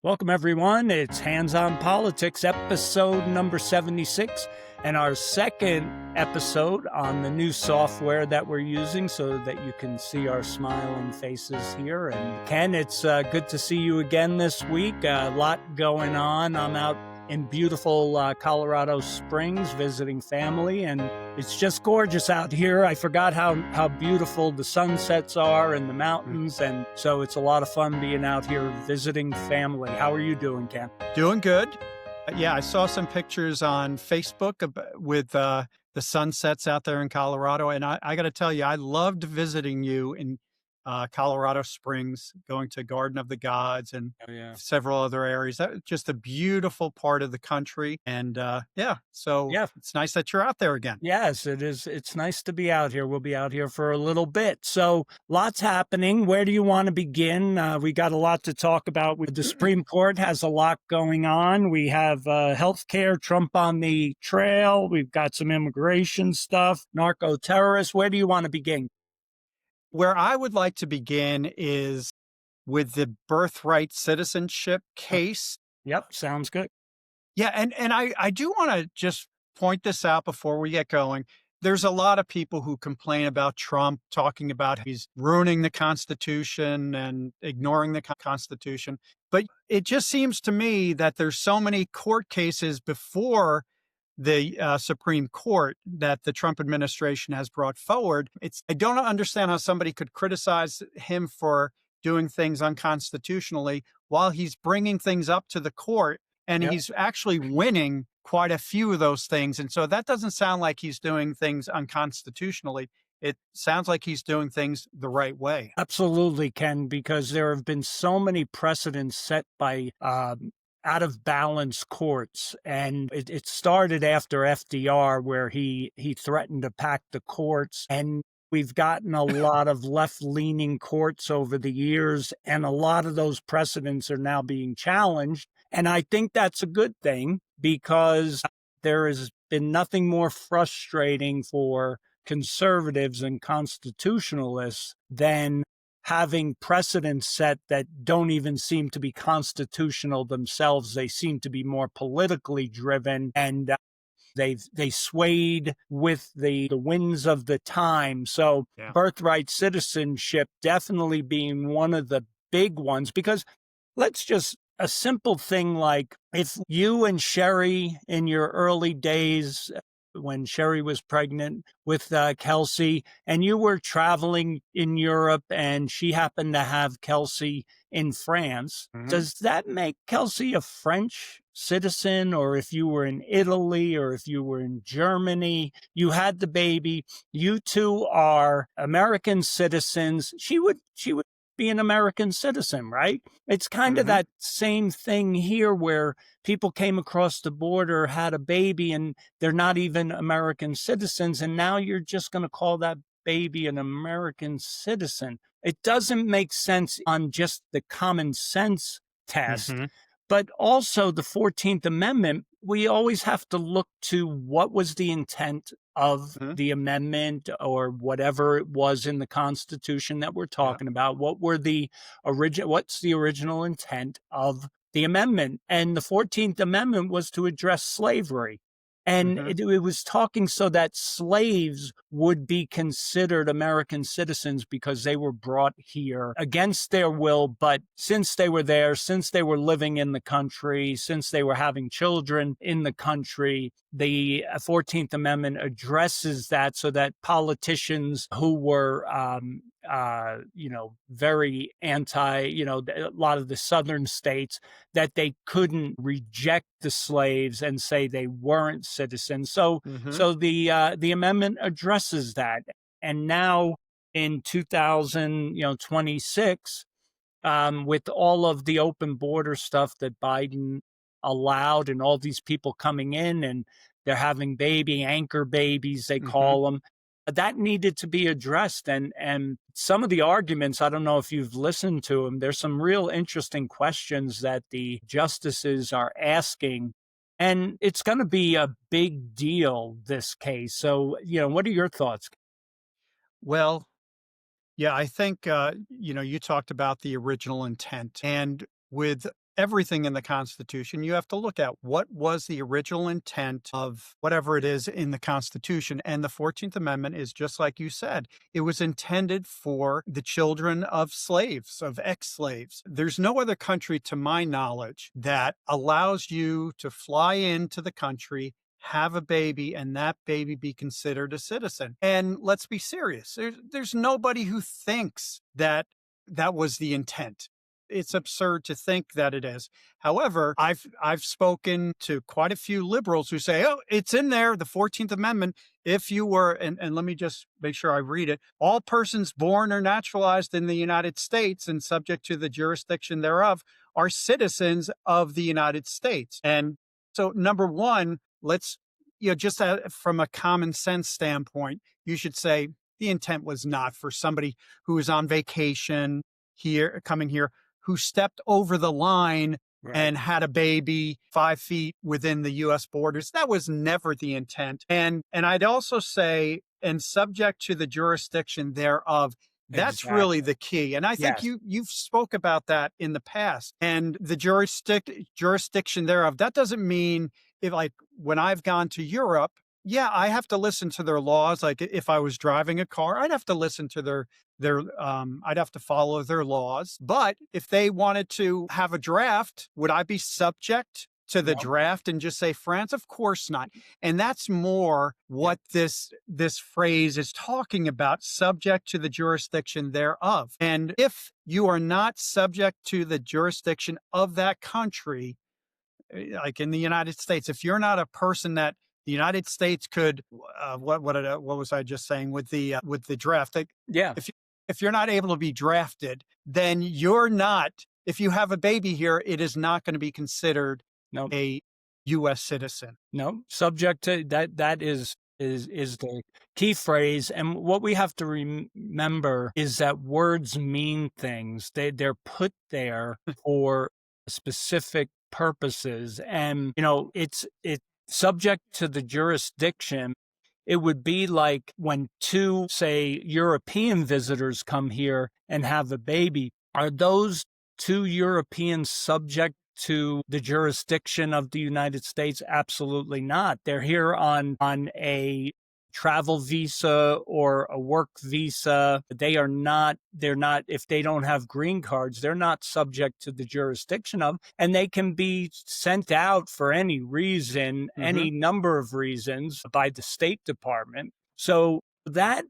Welcome, everyone. It's Hands on Politics, episode number 76, and our second episode on the new software that we're using so that you can see our smiling faces here. And Ken, it's good to see you again this week. A lot going on. I'm out in beautiful Colorado Springs visiting family, and it's just gorgeous out here. I forgot how beautiful the sunsets are and the mountains, and so it's a lot of fun being out here visiting family. How are you doing, Ken? Doing good. Yeah, I saw some pictures on Facebook with the sunsets out there in Colorado, and I got to tell you, I loved visiting you in Colorado Springs, going to Garden of the Gods and Oh, yeah. several other areas. That was just a beautiful part of the country, and so Yeah. it's nice that you're out there again. Yes, it is. It's nice to be out here. We'll be out here for a little bit. So lots happening. Where do you want to begin? We got a lot to talk about. The Supreme Court has a lot going on. We have healthcare, Trump on the trail. We've got some immigration stuff, narco terrorists. Where do you want to begin? Where I would like to begin is with the birthright citizenship case. Yep, sounds good. Yeah, and I do want to just point this out before we get going. There's a lot of people who complain about Trump talking about he's ruining the Constitution and ignoring the Constitution. But it just seems to me that there's so many court cases before the Supreme Court that the Trump administration has brought forward. I don't understand how somebody could criticize him for doing things unconstitutionally while he's bringing things up to the court. And Yep. he's actually winning quite a few of those things. And so that doesn't sound like he's doing things unconstitutionally. It sounds like he's doing things the right way. Absolutely, Ken, because there have been so many precedents set by out of balance courts. And it started after FDR, where he threatened to pack the courts. And we've gotten a lot of left-leaning courts over the years, and a lot of those precedents are now being challenged. And I think that's a good thing, because there has been nothing more frustrating for conservatives and constitutionalists than having precedents set that don't even seem to be constitutional themselves. They seem to be more politically driven, and they swayed with the winds of the time. So Yeah. birthright citizenship definitely being one of the big ones, because a simple thing like if you and Sherry in your early days, when Sherry was pregnant with Kelsey, and you were traveling in Europe and she happened to have Kelsey in France, does that make Kelsey a French citizen? Or if you were in Italy or if you were in Germany, you had the baby, you two are American citizens, she would be an American citizen, right? It's kind of that same thing here, where people came across the border, had a baby, and they're not even American citizens. And now you're just going to call that baby an American citizen. It doesn't make sense on just the common sense test. But also the 14th Amendment, we always have to look to what was the intent of the amendment, or whatever it was in the Constitution that we're talking about. What's the original intent of the amendment? And the 14th Amendment was to address slavery. And it was talking so that slaves would be considered American citizens because they were brought here against their will. But since they were there, since they were living in the country, since they were having children in the country, the 14th Amendment addresses that, so that politicians who were, very anti, a lot of the southern states, that they couldn't reject the slaves and say they weren't citizens. So the amendment addresses that. And now in 2026, with all of the open border stuff that Biden allowed, and all these people coming in and they're having anchor babies, they call them, that needed to be addressed. And some of the arguments, I don't know if you've listened to them, there's some real interesting questions that the justices are asking. And it's going to be a big deal, this case. So, what are your thoughts? Well, yeah, I think, you talked about the original intent. And with everything in the Constitution, you have to look at what was the original intent of whatever it is in the Constitution. And the 14th Amendment is just like you said, it was intended for the children of slaves, of ex slaves. There's no other country, to my knowledge, that allows you to fly into the country, have a baby, and that baby be considered a citizen. And let's be serious, there's nobody who thinks that that was the intent. It's absurd to think that it is. However, I've spoken to quite a few liberals who say, "Oh, it's in there, the 14th Amendment. If you were," and let me just make sure I read it, "all persons born or naturalized in the United States and subject to the jurisdiction thereof are citizens of the United States." And so, number one, let's, just from a common sense standpoint, you should say the intent was not for somebody who is on vacation here, coming here, who stepped over the line Right. and had a baby 5 feet within the US borders. That was never the intent. And I'd also say, and subject to the jurisdiction thereof, that's really Exactly. the key. And I think Yes. you've spoke about that in the past. And the jurisdiction thereof, that doesn't mean, if like when I've gone to Europe, yeah, I have to listen to their laws. Like if I was driving a car, I'd have to listen to I'd have to follow their laws. But if they wanted to have a draft, would I be subject to the No. draft and just say France? Of course not. And that's more Yeah. what this phrase is talking about, subject to the jurisdiction thereof. And if you are not subject to the jurisdiction of that country, like in the United States, if you're not a person that the United States could, what was I just saying with the draft? Like, Yeah. if you, if you're not able to be drafted, then you're not. If you have a baby here, it is not going to be considered No. a U.S. citizen. No, subject to that. That is the key phrase. And what we have to remember is that words mean things. They're put there for specific purposes, and it's subject to the jurisdiction. It would be like when two, say, European visitors come here and have a baby. Are those two Europeans subject to the jurisdiction of the United States? Absolutely not. They're here on a travel visa or a work visa. They're not, if they don't have green cards, they're not subject to the jurisdiction of, and they can be sent out for any reason, Hmm. any number of reasons by the State Department. So that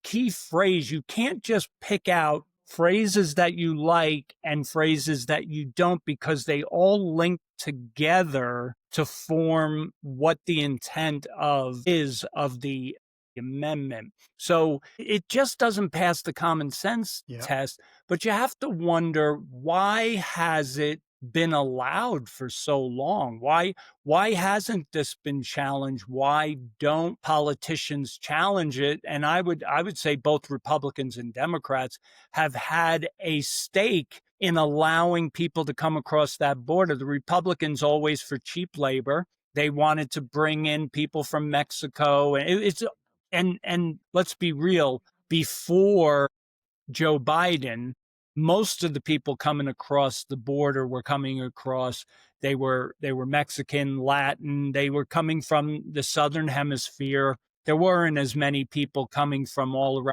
key phrase, you can't just pick out phrases that you like and phrases that you don't, because they all link together to form what the intent of the amendment. So it just doesn't pass the common sense Yeah. test, but you have to wonder, why has it been allowed for so long? Why hasn't this been challenged? Why don't politicians challenge it? And I would say both Republicans and Democrats have had a stake in allowing people to come across that border. The Republicans always for cheap labor. They wanted to bring in people from Mexico, and and let's be real, before Joe Biden, most of the people coming across the border were coming across. They were Mexican, Latin. They were coming from the southern hemisphere. There weren't as many people coming from all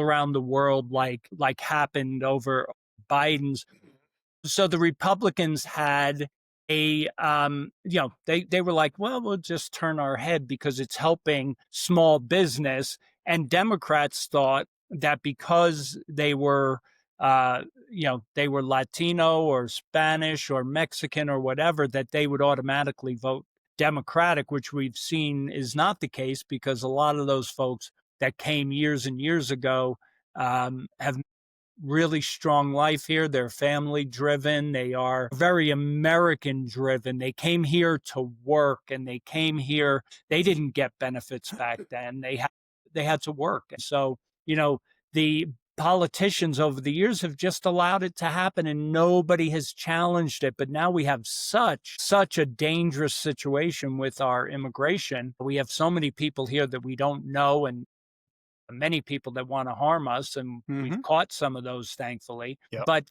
around the world like happened over Biden's. So the Republicans had they were like, well, we'll just turn our head because it's helping small business. And Democrats thought that because they were Latino or Spanish or Mexican or whatever, that they would automatically vote Democratic, which we've seen is not the case, because a lot of those folks that came years and years ago have really strong life here. They're family driven. They are very American driven. They came here to work, and they came here. They didn't get benefits back then. They had to work. So, the politicians over the years have just allowed it to happen, and nobody has challenged it. But now we have such a dangerous situation with our immigration. We have so many people here that we don't know, and many people that want to harm us, and we've Hmm. caught some of those, thankfully. Yep. But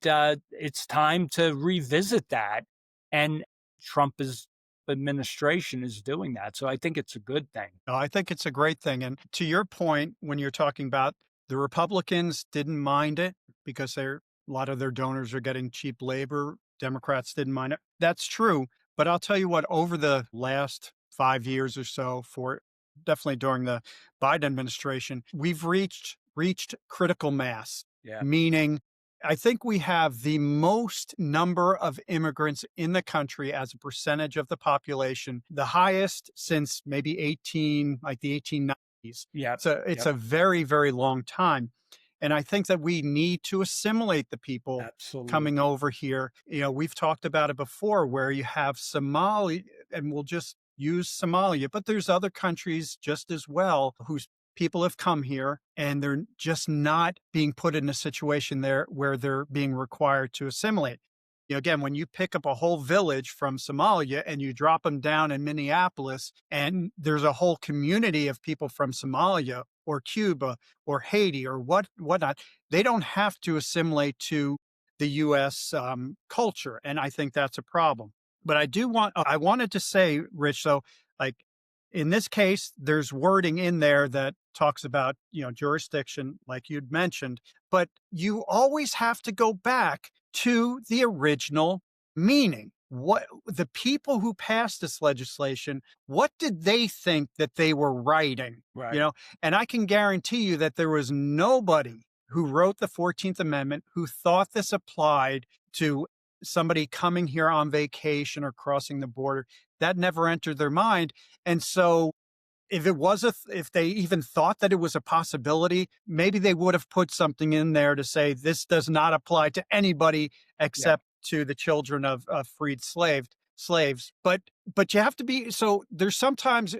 it's time to revisit that, and Trump's administration is doing that. So I think it's a good thing. No, I think it's a great thing. And to your point, when you're talking about the Republicans didn't mind it because a lot of their donors are getting cheap labor. Democrats didn't mind it. That's true. But I'll tell you what, over the last 5 years or so, for definitely during the Biden administration, we've reached critical mass, Yeah. meaning I think we have the most number of immigrants in the country as a percentage of the population, the highest since maybe the 1890s. Yep. So it's Yep. a very, very long time. And I think that we need to assimilate the people coming Absolutely. over here. We've talked about it before where you have Somali, and we'll just use Somalia, but there's other countries just as well whose people have come here and they're just not being put in a situation there where they're being required to assimilate. Again, when you pick up a whole village from Somalia and you drop them down in Minneapolis, and there's a whole community of people from Somalia or Cuba or Haiti or whatnot, they don't have to assimilate to the U.S. Culture, and I think that's a problem. But I wanted to say, Rich, though, like in this case, there's wording in there that talks about, jurisdiction, like you'd mentioned, but you always have to go back to the original meaning. What the people who passed this legislation, what did they think that they were writing? You Right. know, and I can guarantee you that there was nobody who wrote the 14th Amendment who thought this applied to somebody coming here on vacation or crossing the border. That never entered their mind. And so if they even thought that it was a possibility, maybe they would have put something in there to say this does not apply to anybody Yeah. except to the children of freed slaves. But you have to be so there's sometimes,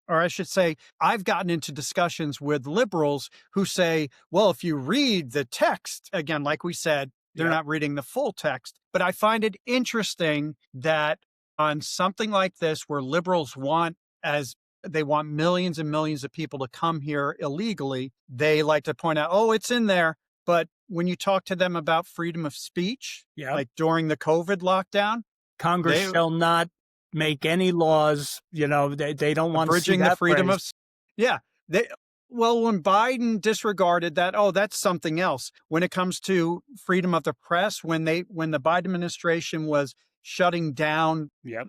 or I should say, I've gotten into discussions with liberals who say, well, if you read the text, again, like we said, they're Yep. not reading the full text. But I find it interesting that on something like this, where liberals as they want millions and millions of people to come here illegally, they like to point out, oh, it's in there. But when you talk to them about freedom of speech, Yep. like during the COVID lockdown, Congress they shall not make any laws. They don't want to see abridging the that freedom phrase. of yeah, they well, when Biden disregarded that, oh, that's something else. When it comes to freedom of the press, when the Biden administration was shutting down Yep.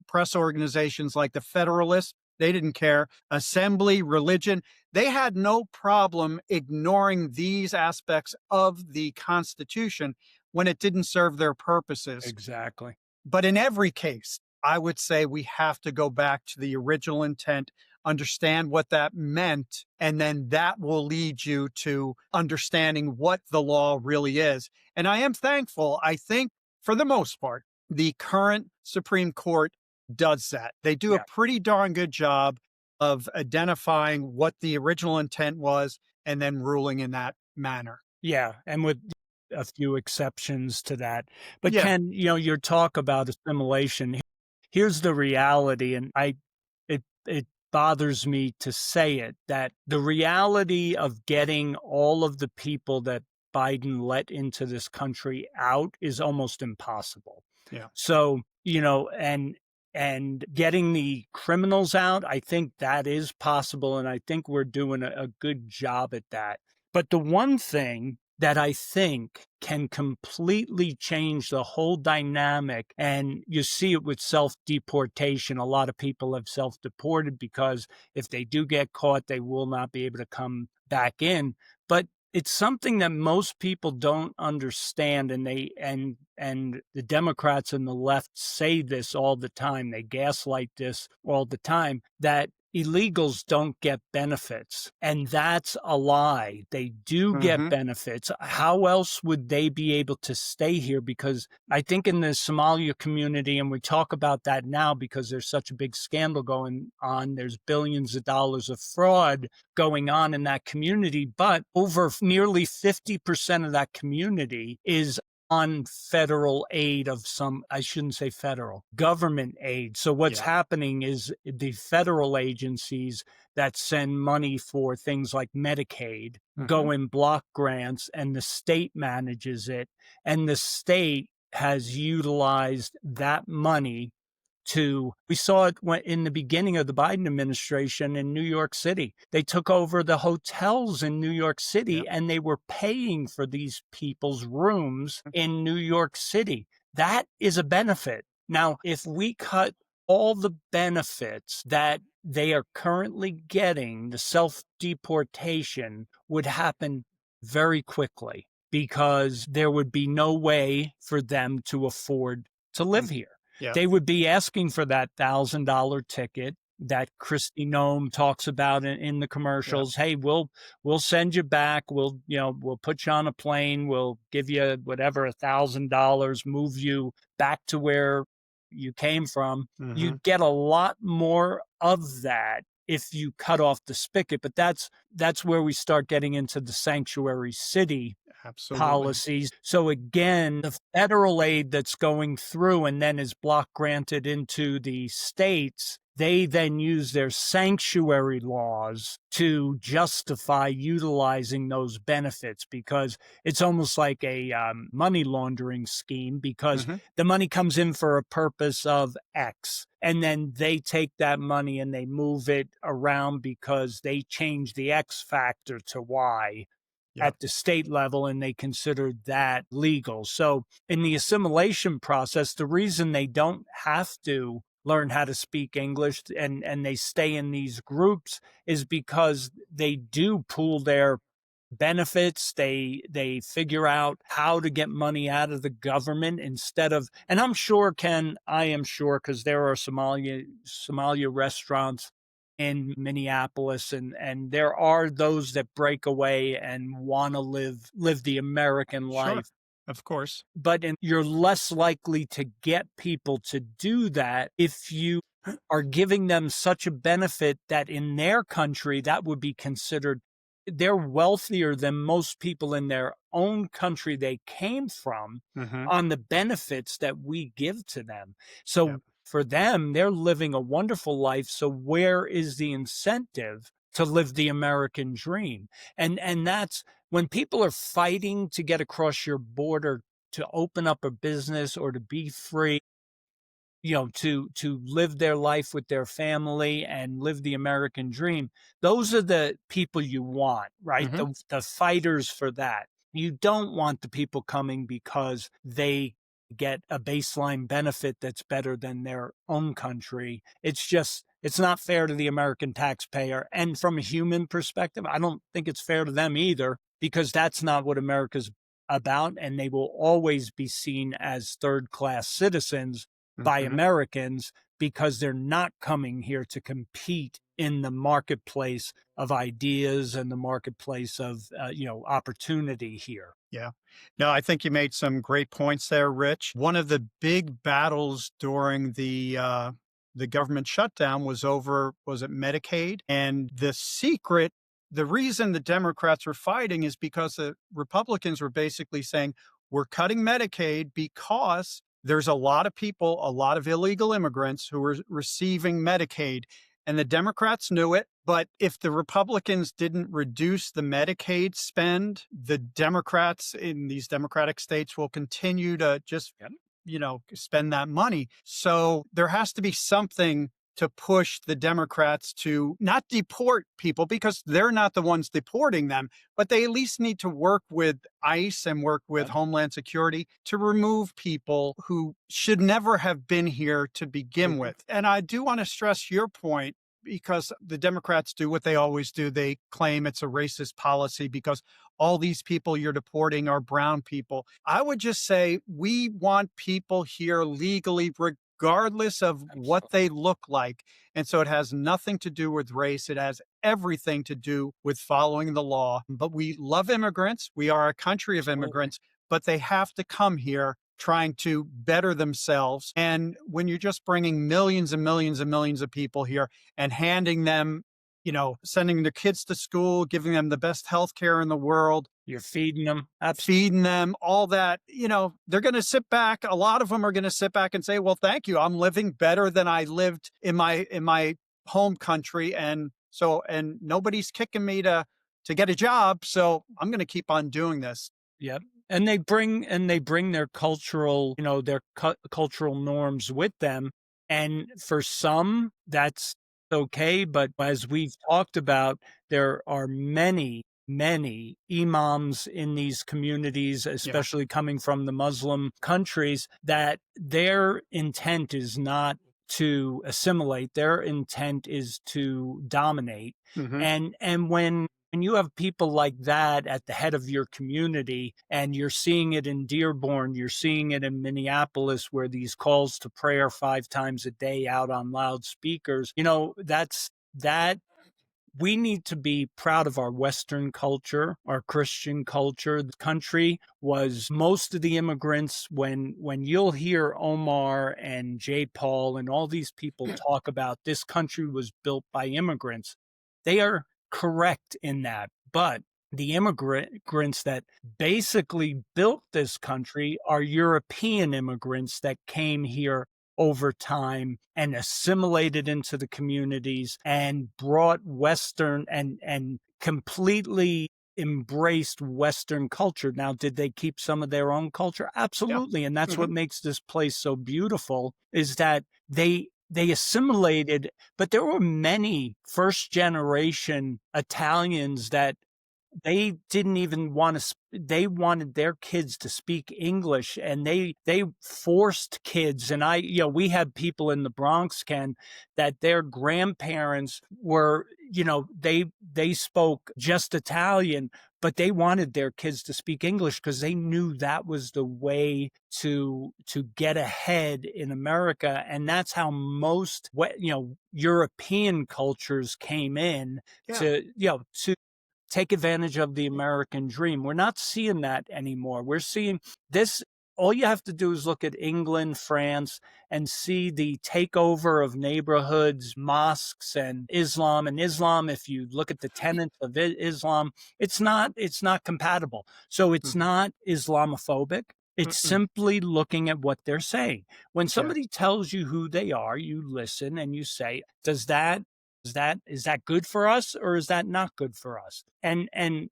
press organizations like the Federalist, they didn't care. Assembly, religion, they had no problem ignoring these aspects of the Constitution when it didn't serve their purposes. Exactly. But in every case, I would say we have to go back to the original intent, understand what that meant, and then that will lead you to understanding what the law really is. And I am thankful, I think, for the most part, the current Supreme Court does that. They do a Yeah. pretty darn good job of identifying what the original intent was and then ruling in that manner. Yeah. And with a few exceptions to that. But Yeah. Ken, your talk about assimilation, here's the reality. And it bothers me to say it, that the reality of getting all of the people that Biden let into this country out is almost impossible. Yeah. So, and getting the criminals out, I think that is possible. And I think we're doing a good job at that. But the one thing that I think can completely change the whole dynamic, and you see it with self deportation. A lot of people have self deported because if they do get caught, they will not be able to come back in. But it's something that most people don't understand, and the Democrats and the left say this all the time. They gaslight this all the time, that illegals don't get benefits. And that's a lie. They do get Hmm. benefits. How else would they be able to stay here? Because I think in the Somalia community, and we talk about that now because there's such a big scandal going on, there's billions of dollars of fraud going on in that community, but over nearly 50% of that community is on federal aid of some, I shouldn't say federal, government aid. So what's Yeah. happening is the federal agencies that send money for things like Medicaid Hmm. go in block grants and the state manages it. And the state has utilized that money to, we saw it when, in the beginning of the Biden administration in New York City. They took over the hotels in New York Yeah. City and they were paying for these people's rooms in New York City. That is a benefit. Now, if we cut all the benefits that they are currently getting, the self deportation would happen very quickly because there would be no way for them to afford to live Mhm. here. Yeah. They would be asking for that $1,000 ticket that Christy Nome talks about in the Yeah. commercials. Hey, we'll send you back. We'll put you on a plane. We'll give you whatever $1,000, move you back to where you came from. Hmm. You'd get a lot more of that if you cut off the spigot. But that's where we start getting into the sanctuary city Absolutely. policies. So again, the federal aid that's going through and then is block granted into the states, they then use their sanctuary laws to justify utilizing those benefits because it's almost like a money laundering scheme because Hmm. the money comes in for a purpose of X. And then they take that money and they move it around because they change the X factor to Y Yeah. at the state level and they considered that legal. So in the assimilation process, the reason they don't have to learn how to speak English and they stay in these groups is because they do pool their benefits. They figure out how to get money out of the government instead of, and I'm sure, Ken, I am sure, because there are Somalia restaurants in Minneapolis, and there are those that break away and want to live the American Sure. life. Of course. But you're less likely to get people to do that if you are giving them such a benefit that in their country that would be considered, they're wealthier than most people in their own country they came from Hmm. on the benefits that we give to them. Yeah. So for them, they're living a wonderful life. So where is the incentive to live the American dream? And that's when people are fighting to get across your border to open up a business or to be free, to live their life with their family and live the American dream. Those are the people you want, right? Hmm. The fighters for that. You don't want the people coming because they get a baseline benefit that's better than their own country. It's not fair to the American taxpayer. And from a human perspective, I don't think it's fair to them either, because that's not what America's about. And they will always be seen as third class citizens by Hmm. Americans because they're not coming here to compete in the marketplace of ideas and the marketplace of opportunity here. Yeah. No, I think you made some great points there, Rich. One of the big battles during the government shutdown was it Medicaid? And the reason the Democrats were fighting is because the Republicans were basically saying, we're cutting Medicaid because there's a lot of people, a lot of illegal immigrants who are receiving Medicaid. And the Democrats knew it. But if the Republicans didn't reduce the Medicaid spend, the Democrats in these Democratic states will continue to just, Yep. spend that money. So there has to be something to push the Democrats to not deport people because they're not the ones deporting them, but they at least need to work with ICE and work with Yep. Homeland Security to remove people who should never have been here to begin Mhm. with. And I do want to stress your point because the Democrats do what they always do. They claim it's a racist policy because all these people you're deporting are brown people. I would just say we want people here legally, regardless of what they Absolutely. look like. And so it has nothing to do with race. It has everything to do with following the law. But we love immigrants. We are a country of Absolutely. immigrants, but they have to come here trying to better themselves. And when you're just bringing millions and millions and millions of people here and handing them sending their kids to school, giving them the best healthcare in the world, You're feeding them. feeding them, all that, they're going to sit back. A lot of them are going to sit back and say, well, thank you. I'm living better than I lived in my home country. And nobody's kicking me to get a job. So I'm going to keep on doing this. Yep. And they bring their cultural, their cultural norms with them. And for some, that's okay. But as we've talked about, there are many, many imams in these communities, Yeah. especially coming from the Muslim countries, that their intent is not to assimilate. Their intent is to dominate. Hmm. And when you have people like that at the head of your community, and you're seeing it in Dearborn, you're seeing it in Minneapolis, where these calls to prayer 5 times a day out on loudspeakers, that we need to be proud of our Western culture, our Christian culture. The country was most of the immigrants. When you'll hear Omar and Jay Paul and all these people talk about this country was built by immigrants, they are correct in that. But the immigrants that basically built this country are European immigrants that came here over time and assimilated into the communities and brought Western and completely embraced Western culture. Now, did they keep some of their own culture? Yeah. Absolutely. And that's Hmm. what makes this place so beautiful, is that they assimilated, but there were many first generation Italians that they didn't even want to they wanted their kids to speak English, and they forced kids. And we had people in the Bronx, Ken, that their grandparents were, they spoke just Italian, but they wanted their kids to speak English because they knew that was the way to get ahead in America. And that's how most European cultures came in Yeah. to take advantage of the American dream. We're not seeing that anymore. We're seeing this. All you have to do is look at England, France, and see the takeover of neighborhoods, mosques, and Islam. And Islam, if you look at the tenets of Islam, it's not compatible. So it's Hmm. not Islamophobic. It's Mm-mm. simply looking at what they're saying. When Yeah. somebody tells you who they are, you listen and you say, is that good for us, or is that not good for us? And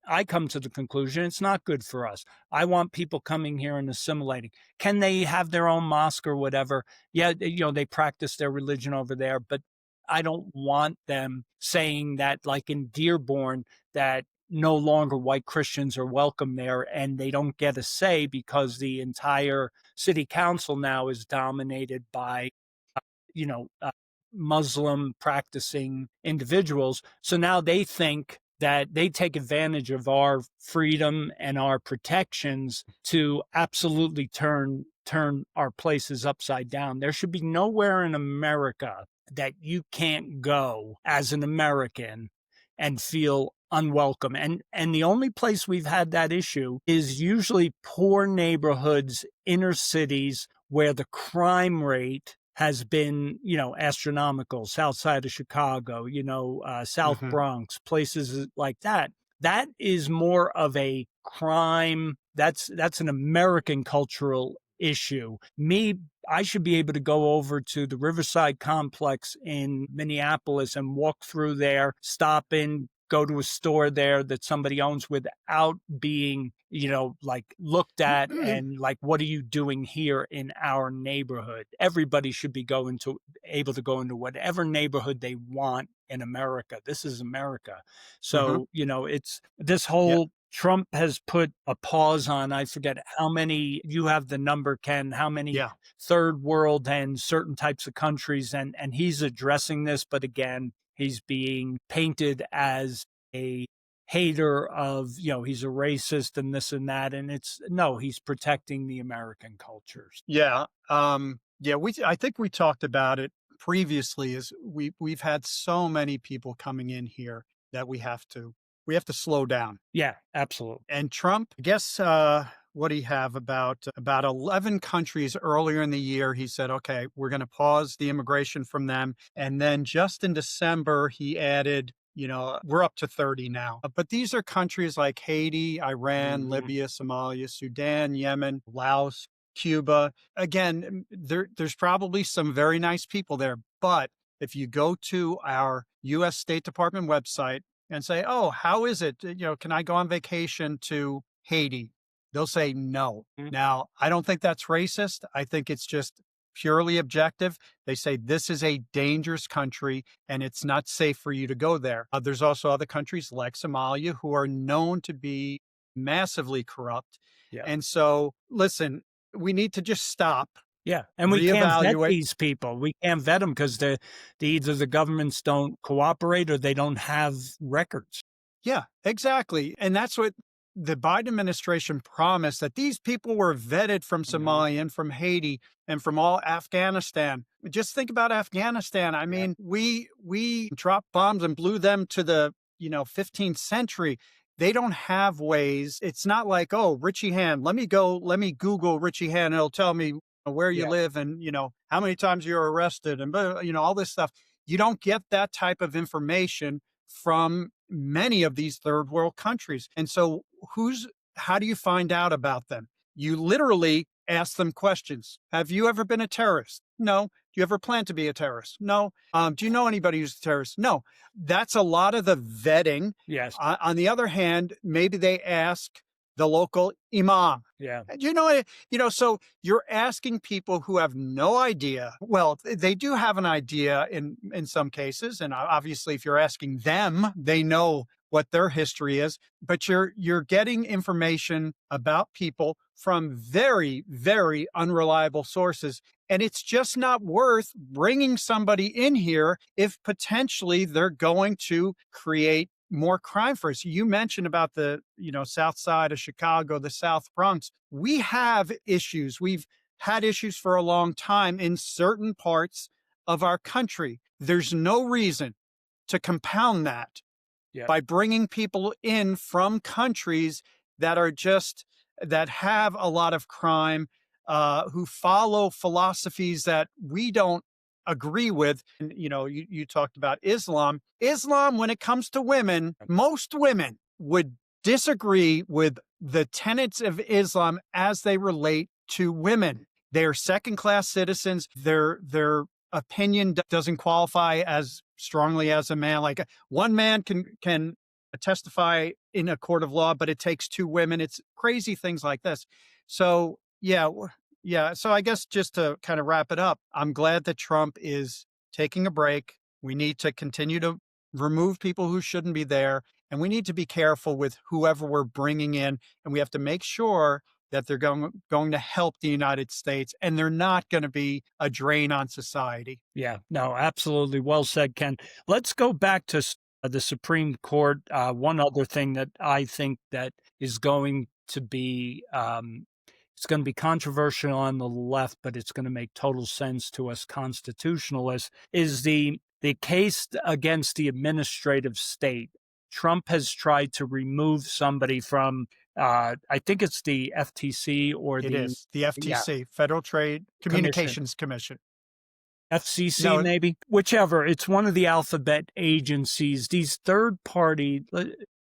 I come to the conclusion it's not good for us. I want people coming here and assimilating. Can they have their own mosque or whatever? Yeah, they practice their religion over there, but I don't want them saying that, like in Dearborn, that no longer white Christians are welcome there and they don't get a say because the entire city council now is dominated by you know, uh, Muslim practicing individuals. So now they think that they take advantage of our freedom and our protections to absolutely turn our places upside down. There should be nowhere in America that you can't go as an American and feel unwelcome. And the only place we've had that issue is usually poor neighborhoods, inner cities, where the crime rate has been, astronomical. South side of Chicago, South Hmm. Bronx, places like that. That is more of a crime. That's an American cultural issue. I should be able to go over to the Riverside complex in Minneapolis and walk through there, stop in, go to a store there that somebody owns without being, like looked at and like, what are you doing here in our neighborhood? Everybody should be able to go into whatever neighborhood they want in America. This is America. Hmm. So, it's this Yeah. whole Trump has put a pause on, I forget how many, you have the number, Ken, how many Yeah. third world and certain types of countries. And he's addressing this, but again, he's being painted as a hater of, he's a racist and this and that. And it's no, he's protecting the American cultures. Yeah. Yeah. I think we talked about it previously. Is we've had so many people coming in here that we have to slow down. Yeah, absolutely. And Trump, I guess, what do you have about 11 countries earlier in the year? He said, okay, we're going to pause the immigration from them. And then just in December, he added, we're up to 30 now. But these are countries like Haiti, Iran, Mhm. Libya, Somalia, Sudan, Yemen, Laos, Cuba. Again, there's probably some very nice people there. But if you go to our US State Department website and say, oh, how is it? Can I go on vacation to Haiti? They'll say no. Mm. Now, I don't think that's racist. I think it's just purely objective. They say this is a dangerous country and it's not safe for you to go there. There's also other countries like Somalia who are known to be massively corrupt. Yeah. And so, listen, we need to just stop, Yeah, and we can't vet reevaluate. these people. We can't vet them because either the governments don't cooperate or they don't have records. Yeah, exactly. And that's what the Biden administration promised, that these people were vetted from Mhm. Somalia and from Haiti and from all Afghanistan. Just think about Afghanistan. I Yeah. mean, we dropped bombs and blew them to the 15th century. They don't have ways. It's not like, oh, Richie Hand, let me Google Richie Hand, and it'll tell me where you Yeah. live and how many times you're arrested and all this stuff. You don't get that type of information from many of these third world countries. And so how do you find out about them? You literally ask them questions. Have you ever been a terrorist? No. Do you ever plan to be a terrorist? No. Do you know anybody who's a terrorist? No. That's a lot of the vetting. Yes. On the other hand, maybe they ask the local imam. Yeah. Do so you're asking people who have no idea. Well, they do have an idea in some cases, and obviously, if you're asking them, they know what their history is. But you're getting information about people from very, very unreliable sources, and it's just not worth bringing somebody in here if potentially they're going to create more crime for us. You mentioned about the south side of Chicago, the South Bronx. We have issues. We've had issues for a long time in certain parts of our country. There's no reason to compound that Yeah. by bringing people in from countries that have a lot of crime, who follow philosophies that we don't agree with. And, you talked about Islam. Islam, when it comes to women, most women would disagree with the tenets of Islam as they relate to women. They are second class citizens. Their opinion doesn't qualify as strongly as a man. Like one man can testify in a court of law, but it takes two women. It's crazy things like this. So yeah. So I guess just to kind of wrap it up, I'm glad that Trump is taking a break. We need to continue to remove people who shouldn't be there, and we need to be careful with whoever we're bringing in, and we have to make sure that they're going to help the United States and they're not going to be a drain on society. Yeah. No, absolutely. Well said, Ken. Let's go back to the Supreme Court. One other thing that I think that is going to be it's going to be controversial on the left, but it's going to make total sense to us constitutionalists, is the case against the administrative state. Trump has tried to remove somebody from, I think it's the FTC or It the, is the yeah, FTC, Federal Trade Commission. Communications Commission. FCC, No, maybe, whichever. It's one of the alphabet agencies. These third party, let's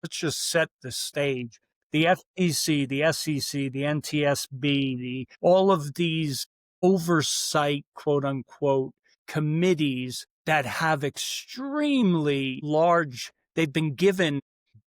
just set the stage. The FTC, the SEC, the NTSB, all of these oversight, quote unquote, committees that have extremely large, they've been given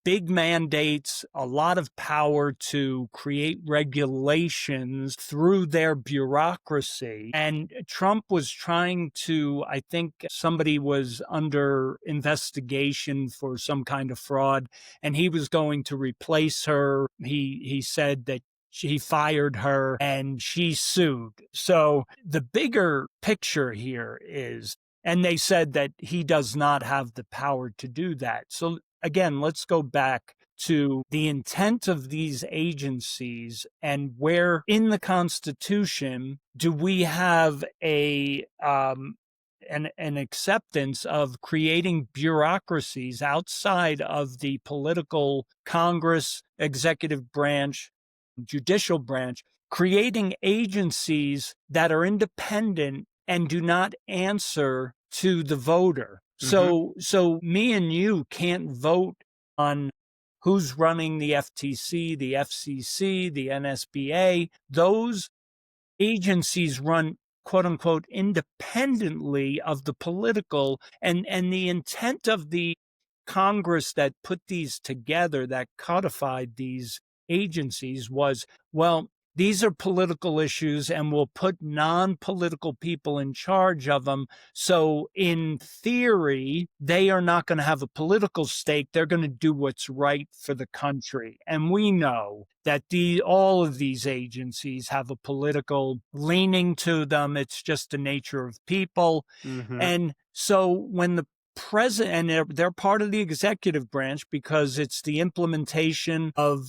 big mandates, a lot of power to create regulations through their bureaucracy. And Trump was trying to, I think somebody was under investigation for some kind of fraud, and he was going to replace her. He said that he fired her and she sued. So the bigger picture here is, and they said that he does not have the power to do that. So again, let's go back to the intent of these agencies and where in the Constitution do we have an acceptance of creating bureaucracies outside of the political Congress, executive branch, judicial branch, creating agencies that are independent and do not answer to the voter. Hmm. So me and you can't vote on who's running the FTC, the FCC, the NSBA. Those agencies run quote unquote independently of the political, and the intent of the Congress that put these together, that codified these agencies, was, well, these are political issues and we'll put non-political people in charge of them. So in theory, they are not going to have a political stake. They're going to do what's right for the country. And we know that all of these agencies have a political leaning to them. It's just the nature of people. Hmm. And so when the president, and they're part of the executive branch because it's the implementation of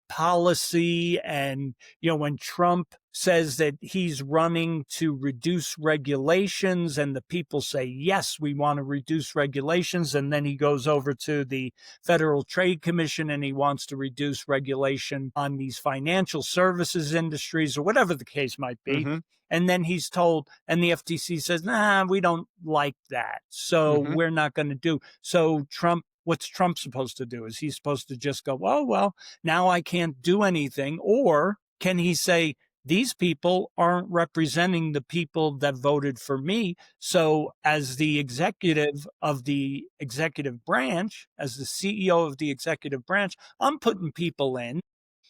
policy. And when Trump says that he's running to reduce regulations and the people say, yes, we want to reduce regulations, and then he goes over to the Federal Trade Commission and he wants to reduce regulation on these financial services industries or whatever the case might be. Hmm. And then he's told, and the FTC says, nah, we don't like that, so Hmm. we're not going to do. So what's Trump supposed to do? Is he supposed to just go, oh, well, now I can't do anything? Or can he say, these people aren't representing the people that voted for me. So as the executive of the executive branch, as the CEO of the executive branch, I'm putting people in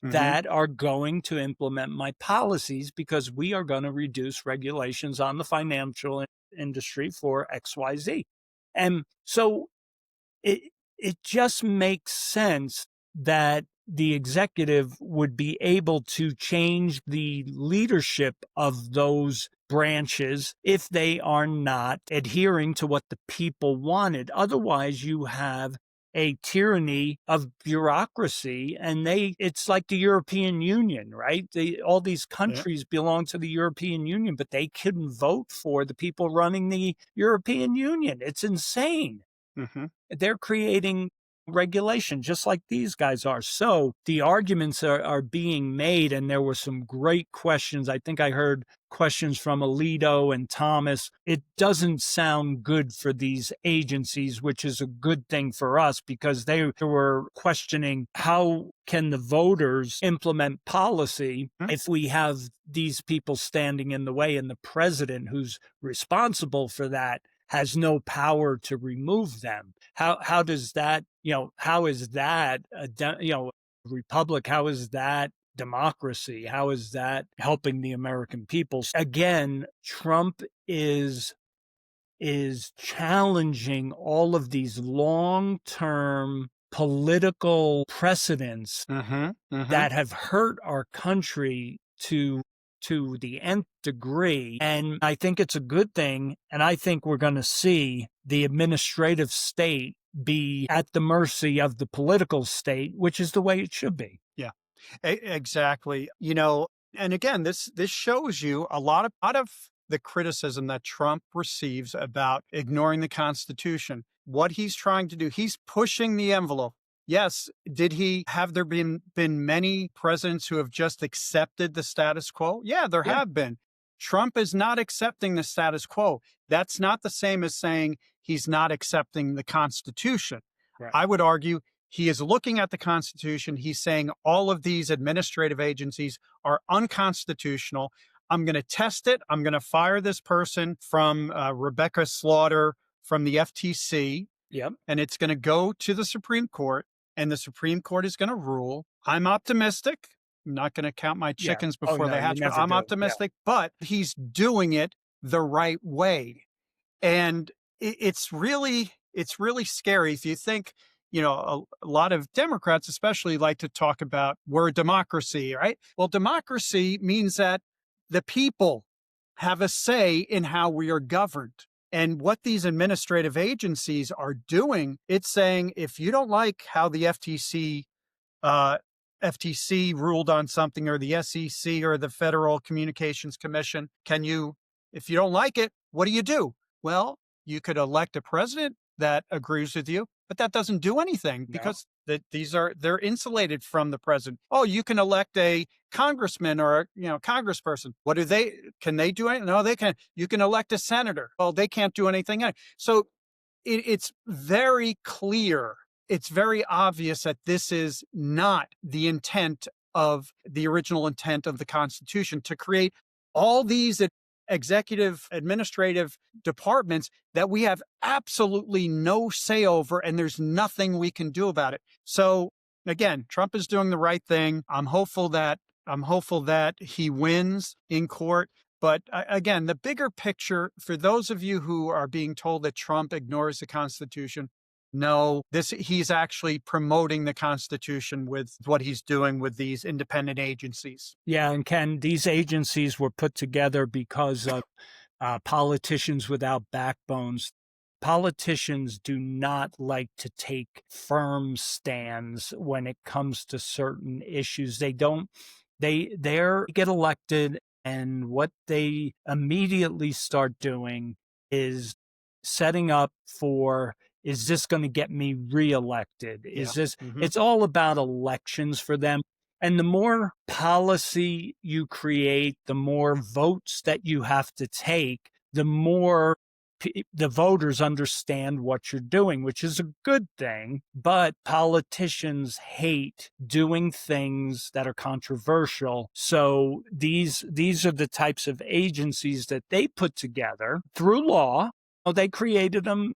Hmm. that are going to implement my policies because we are going to reduce regulations on the financial industry for XYZ. And so it it just makes sense that the executive would be able to change the leadership of those branches if they are not adhering to what the people wanted. Otherwise, you have a tyranny of bureaucracy, and it's like the European Union, right? All these Yeah. countries belong to the European Union, but they couldn't vote for the people running the European Union. It's insane. Hmm. They're creating regulation just like these guys are. So the arguments are being made, and there were some great questions. I think I heard questions from Alito and Thomas. It doesn't sound good for these agencies, which is a good thing for us because they were questioning, how can the voters implement policy if we have these people standing in the way, and the president, who's responsible for that, has no power to remove them? How does that, how is that republic? How is that democracy? How is that helping the American people? Again, Trump is challenging all of these long-term political precedents Hmm. Hmm. that have hurt our country to the nth degree. And I think it's a good thing. And I think we're going to see the administrative state be at the mercy of the political state, which is the way it should be. Yeah, exactly. And again, this shows you a lot of the criticism that Trump receives about ignoring the Constitution. What he's trying to do, he's pushing the envelope. Yes, have there been many presidents who have just accepted the status quo? Yeah, there Yeah, have been. Trump is not accepting the status quo. That's not the same as saying he's not accepting the Constitution. right. I would argue he is looking at the Constitution. He's saying all of these administrative agencies are unconstitutional. I'm going to test it. I'm going to fire this person from Rebecca Slaughter from the FTC, Yep. and it's going to go to the Supreme Court, and the Supreme Court is going to rule. I'm optimistic. I'm not going to count my Yeah. chickens Oh, before no, they you hatch, but never I'm do. Yeah. optimistic. But he's doing it the right way. And it's really scary if you think, a lot of Democrats especially like to talk about we're a democracy, right? Well, democracy means that the people have a say in how we are governed. And what these administrative agencies are doing, it's saying, if you don't like how the uh, FTC ruled on something, or the SEC, or the Federal Communications Commission, if you don't like it, what do you do? Well, you could elect a president that agrees with you, but that doesn't do anything No. because they're insulated from the president. Oh, you can elect a congressman or congressperson. Can they do it? No, they can. You can elect a senator. Well, they can't do anything. So it's very clear. It's very obvious that this is not the intent of the original intent of the Constitution to create all these executive administrative departments that we have absolutely no say over and there's nothing we can do about it. So again, Trump is doing the right thing. I'm hopeful that he wins in court. But again, the bigger picture for those of you who are being told that Trump ignores the Constitution, no, he's actually promoting the Constitution with what he's doing with these independent agencies. Yeah, and Ken, these agencies were put together because of politicians without backbones. Politicians do not like to take firm stands when it comes to certain issues. They don't, they get elected, and what they immediately start doing is setting up for, is this going to get me reelected? Yeah. Is this, Hmm. it's all about elections for them. And the more policy you create, the more votes that you have to take, the more the voters understand what you're doing, which is a good thing. But politicians hate doing things that are controversial. So these are the types of agencies that they put together through law. Oh, they created them.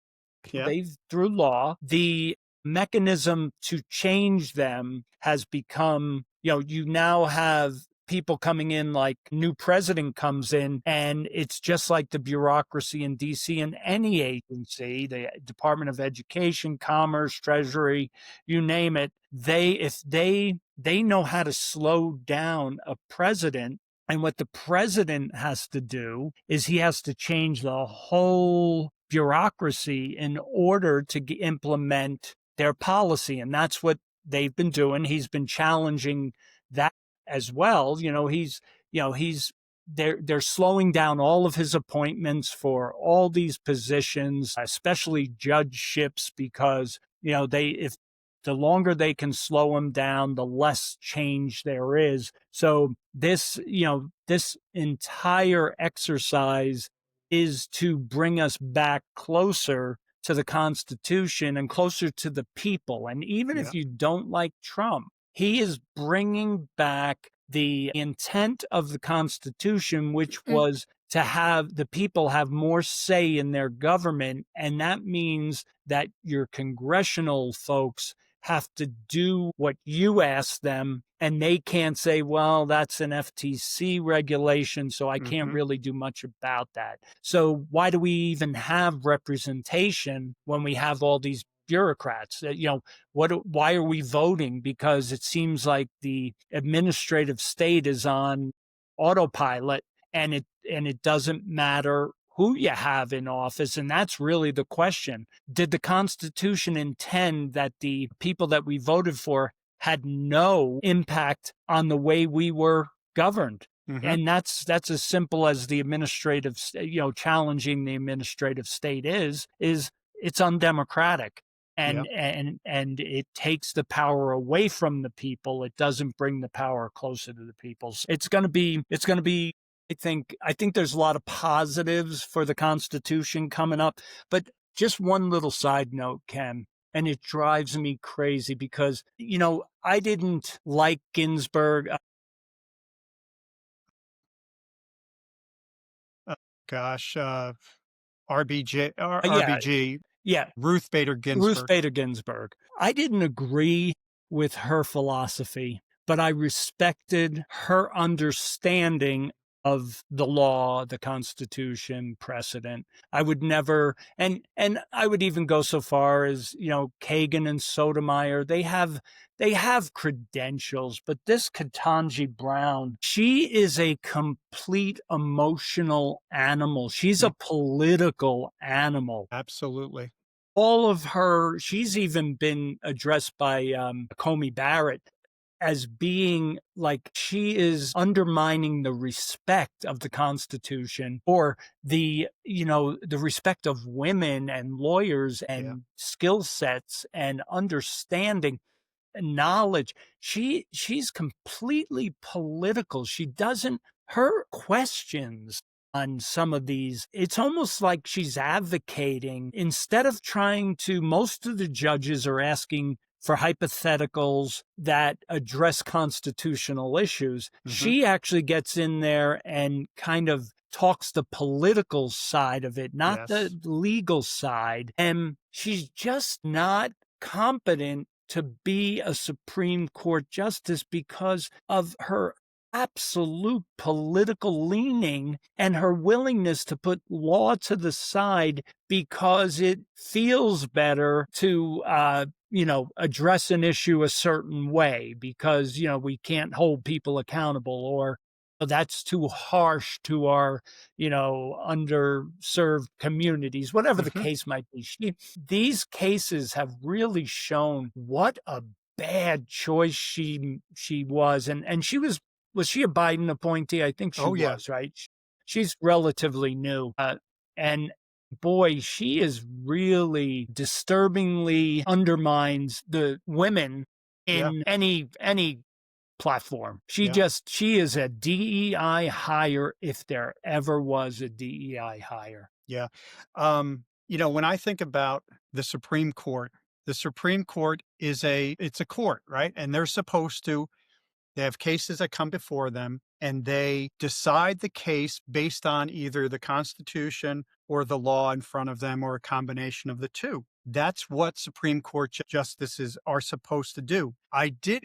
Yeah. They've through law. The mechanism to change them has become, you now have people coming in, like new president comes in, and it's just like the bureaucracy in DC and any agency, the Department of Education, Commerce, Treasury, you name it. If they know how to slow down a president. And what the president has to do is he has to change the whole bureaucracy in order to implement their policy. And that's what they've been doing. He's been challenging that as well. They're slowing down all of his appointments for all these positions, especially judgeships, because if the longer they can slow him down, the less change there is. So this entire exercise is to bring us back closer to the Constitution and closer to the people. And even Yeah. if you don't like Trump, he is bringing back the intent of the Constitution, which was to have the people have more say in their government. And that means that your congressional folks have to do what you ask them, and they can't say, well, that's an FTC regulation, so I can't Hmm. really do much about that. So why do we even have representation when we have all these bureaucrats? Why are we voting? Because it seems like the administrative state is on autopilot, and it doesn't matter who you have in office. And that's really the question. Did the Constitution intend that the people that we voted for had no impact on the way we were governed? Hmm. And that's as simple as the administrative, challenging the administrative state is it's undemocratic. Yeah. And it takes the power away from the people. It doesn't bring the power closer to the people. So it's going to be I think there's a lot of positives for the Constitution coming up. But just one little side note, Ken, and it drives me crazy because, I didn't like Ginsburg. Gosh, RBJ, Yeah, RBG, yeah, Ruth Bader Ruth Ginsburg. Bader Ginsburg. I didn't agree with her philosophy, but I respected her understanding of the law, the Constitution, precedent. I would never, and I would even go so far as, Kagan and Sotomayor, they have credentials, but this Ketanji Brown, she is a complete emotional animal. She's Mm, a political animal. absolutely. All of her, she's even been addressed by Comey Barrett as being like she is undermining the respect of the Constitution, or the respect of women and lawyers Yeah. and skill sets and understanding and knowledge. She's completely political. She doesn't, her questions on some of these. It's almost like she's advocating instead of trying to, most of the judges are asking for hypotheticals that address constitutional issues. Hmm. She actually gets in there and kind of talks the political side of it, not the Yes. legal side. And she's just not competent to be a Supreme Court justice because of her absolute political leaning and her willingness to put law to the side because it feels better to address an issue a certain way because we can't hold people accountable, or that's too harsh to our underserved communities, whatever the Hmm. case might be. These cases have really shown what a bad choice she was, and she was she a Biden appointee? I think she Oh, yeah. was, right? She's relatively new. And boy, she is really disturbingly undermines the women Yeah. in any platform. Yeah. She is a DEI hire if there ever was a DEI hire. Yeah. When I think about the Supreme Court it's a court, right? And they have cases that come before them and they decide the case based on either the Constitution or the law in front of them or a combination of the two. That's what Supreme Court justices are supposed to do.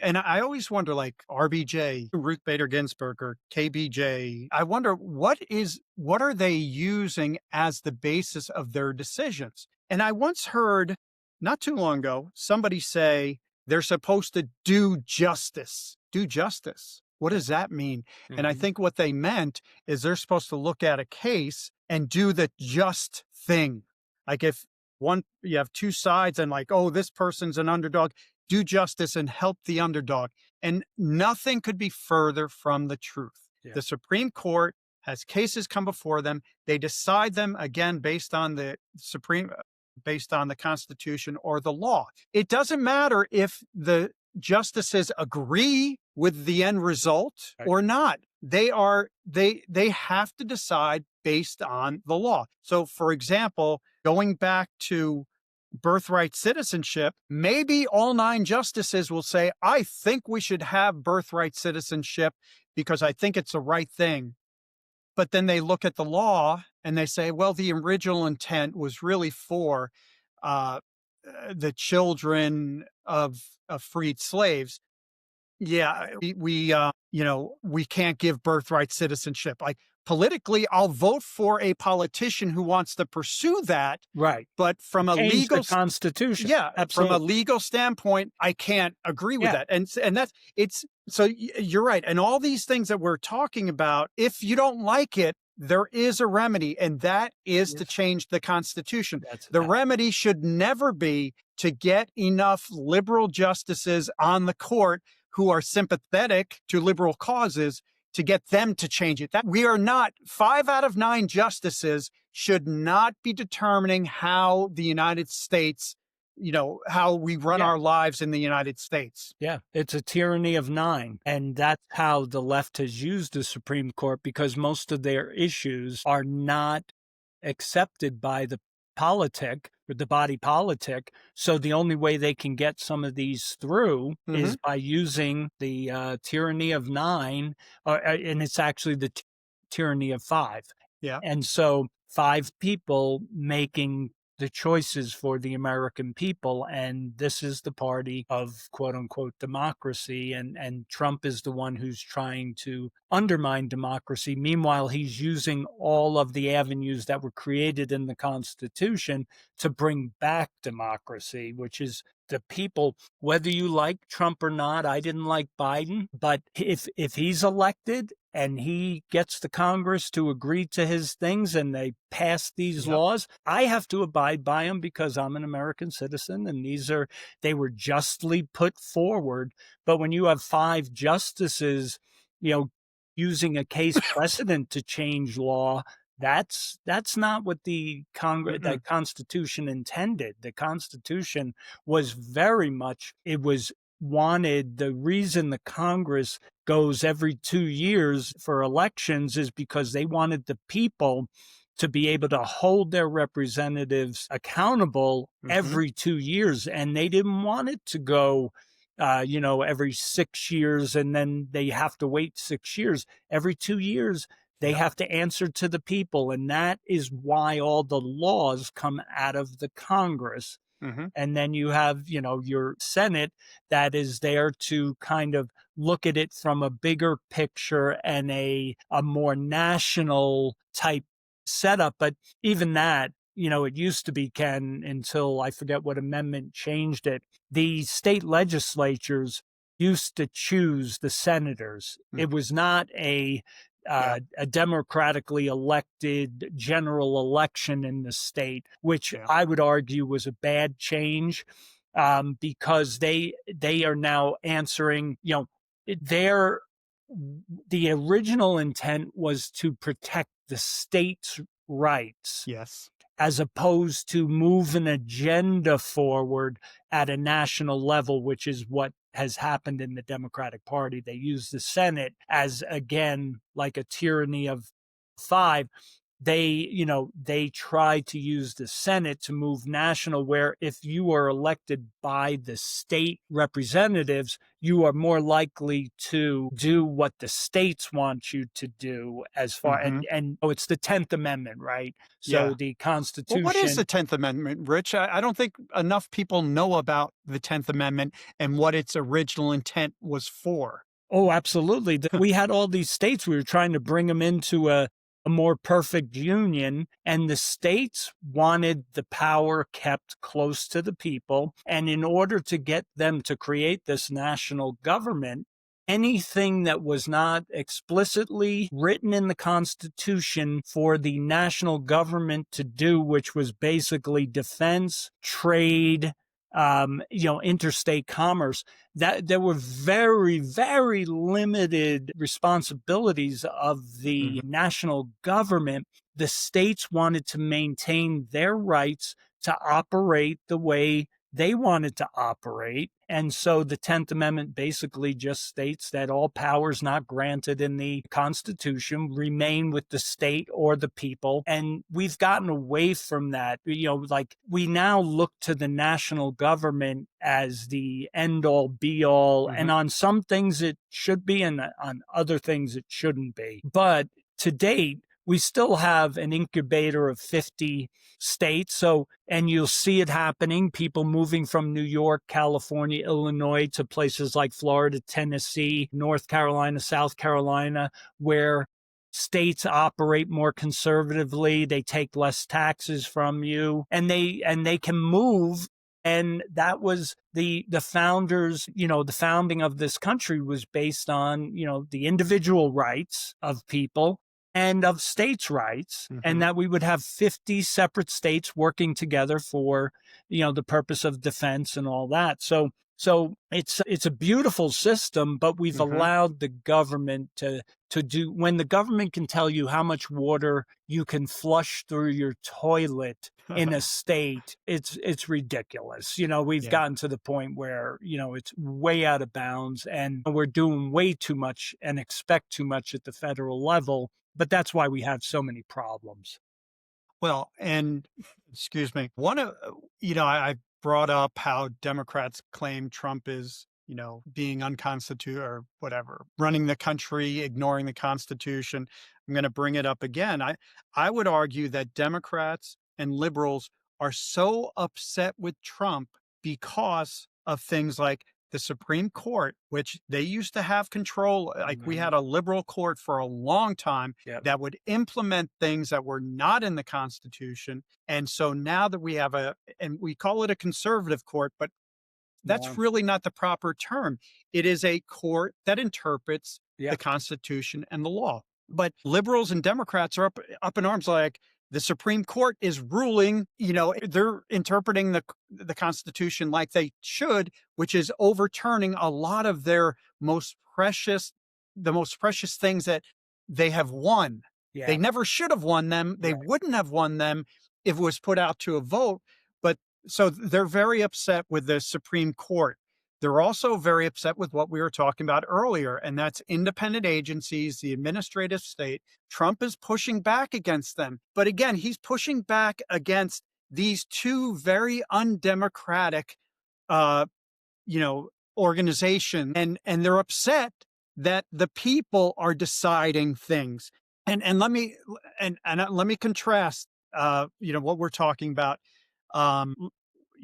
And I always wonder, like RBJ, Ruth Bader Ginsburg, or KBJ, I wonder what are they using as the basis of their decisions? And I once heard, not too long ago, somebody say, they're supposed to do justice. Do justice. What does that mean? And I Mhm. think what they meant is they're supposed to look at a case and do the just thing. Like if you have two sides and like, oh, this person's an underdog, do justice and help the underdog. And nothing could be further from the truth. Yeah. The Supreme Court has cases come before them. They decide them again based on the Constitution or the law. It doesn't matter if the justices agree with the end result Right. or not. They have to decide based on the law. So for example, going back to birthright citizenship, maybe all 9 justices will say, I think we should have birthright citizenship because I think it's the right thing. But then they look at the law and they say, well, the original intent was really for uh, the children of freed slaves. Yeah, we can't give birthright citizenship. Like politically, I'll vote for a politician who wants to pursue that. Right. But from a Change the legal Constitution. yeah, from a Absolutely. legal standpoint, I can't agree with Yeah. that. And that's it's so you're right. And all these things that we're talking about, if you don't like it, there is a remedy, and that is to Yes. change the Constitution. That's The remedy should never be to get enough liberal justices on the court who are sympathetic to liberal causes to get them to change it. That we are not 5 out of 9 justices should not be determining how the United States, how we run yeah. our lives in the United States. Yeah, it's a tyranny of 9. And that's how the left has used the Supreme Court because most of their issues are not accepted by the politic or the body politic. So the only way they can get some of these through Hmm. is by using the tyranny of 9, and it's actually the tyranny of 5. Yeah. And so 5 people making the choices for the American people. And this is the party of quote unquote democracy. And Trump is the one who's trying to undermine democracy. Meanwhile, he's using all of the avenues that were created in the Constitution to bring back democracy, which is the people, whether you like Trump or not. I didn't like Biden, but if he's elected and he gets the Congress to agree to his things and they pass these Yep. laws, I have to abide by them because I'm an American citizen and they were justly put forward. But when you have 5 justices, using a case precedent to change law, that's not what the Mm-mm. Constitution intended. The Constitution was very much, it was wanted, the reason the Congress goes every 2 years for elections is because they wanted the people to be able to hold their representatives accountable Hmm. every 2 years. And they didn't want it to go, every 6 years and then they have to wait 6 years. Every 2 years, they Yeah. have to answer to the people. And that is why all the laws come out of the Congress. Hmm. And then you have, your Senate that is there to kind of look at it from a bigger picture and a more national type setup. But even that, it used to be, Ken, until I forget what amendment changed it. The state legislatures used to choose the senators. It was not Yeah. a democratically elected general election in the state, which Yeah. I would argue was a bad change, because they are now answering. Their the original intent was to protect the state's rights Yes. as opposed to move an agenda forward at a national level, which is what has happened in the Democratic Party. They use the Senate as, again, like a tyranny of five. They try to use the Senate to move national, where if you are elected by the state representatives, you are more likely to do what the states want you to do, as far Hmm. and oh, it's the 10th Amendment, right? So Yeah. the Well, what is the Constitution. 10th Amendment, Rich? I don't think enough people know about the 10th Amendment and what its original intent was for. Oh, absolutely. We had all these states. We were trying to bring them into a more perfect union, and the states wanted the power kept close to the people. And in order to get them to create this national government, anything that was not explicitly written in the Constitution for the national government to do, which was basically defense, trade, interstate commerce, that there were very, very limited responsibilities of the Hmm. national government. The states wanted to maintain their rights to operate the way they wanted to operate. And so the 10th Amendment basically just states that all powers not granted in the Constitution remain with the state or the people. And we've gotten away from that. Like, we now look to the national government as the end all be all. And Hmm. on some things it should be, and on other things it shouldn't be. But to date, we still have an incubator of 50 states. So, and you'll see it happening, people moving from New York, California, Illinois to places like Florida, Tennessee, North Carolina, South Carolina, where states operate more conservatively, they take less taxes from you, and they can move. And that was the founders, the founding of this country was based on, the individual rights of people and of states' rights, and Hmm. that we would have 50 separate states working together for, the purpose of defense and all that. So it's a beautiful system, but we've Hmm. allowed the government to do, when the government can tell you how much water you can flush through your toilet in a state, it's ridiculous. We've Yeah. gotten to the point where, it's way out of bounds, and we're doing way too much and expect too much at the federal level. But that's why we have so many problems. Well, and excuse me, one of, I brought up how Democrats claim Trump is, being unconstitutional or whatever, running the country, ignoring the Constitution. I'm going to bring it up again. I would argue that Democrats and liberals are so upset with Trump because of things like the Supreme Court, which they used to have control. Like, we Mhm. had a liberal court for a long time Yep. that would implement things that were not in the Constitution. And so now that we have and we call it a conservative court, but that's Yeah. really not the proper term. It is a court that interprets the Yeah. Constitution and the law. But liberals and Democrats are up in arms, like, the Supreme Court is ruling, they're interpreting the Constitution like they should, which is overturning a lot of their most precious the most precious things that they have won. They Yeah. never should have won them. They Right. wouldn't have won them if it was put out to a vote. But so they're very upset with the Supreme Court. They're also very upset with what we were talking about earlier, and that's independent agencies, the administrative state. Trump is pushing back against them. But again, he's pushing back against these two very undemocratic uh, organization, and they're upset that the people are deciding things. And let me let me contrast what we're talking about. um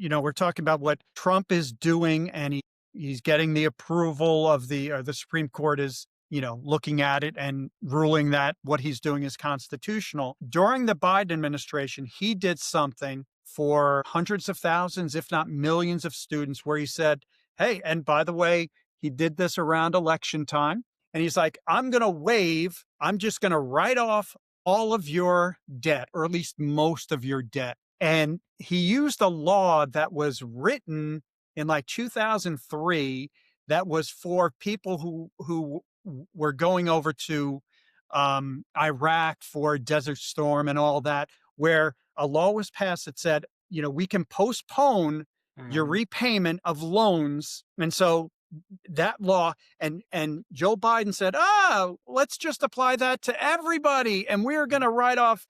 we're talking about what Trump is doing, and he's getting the approval of the Supreme Court is looking at it and ruling that what he's doing is constitutional. During the Biden administration, he did something for hundreds of thousands, if not millions of students, where he said, hey, and by the way, he did this around election time. And he's like, I'm just going to write off all of your debt, or at least most of your debt. And he used a law that was written in like 2003 that was for people who were going over to Iraq for Desert Storm and all that, where a law was passed that said, we can postpone your Mhm. repayment of loans. And so that law, and Joe Biden said, let's just apply that to everybody, and we're going to write off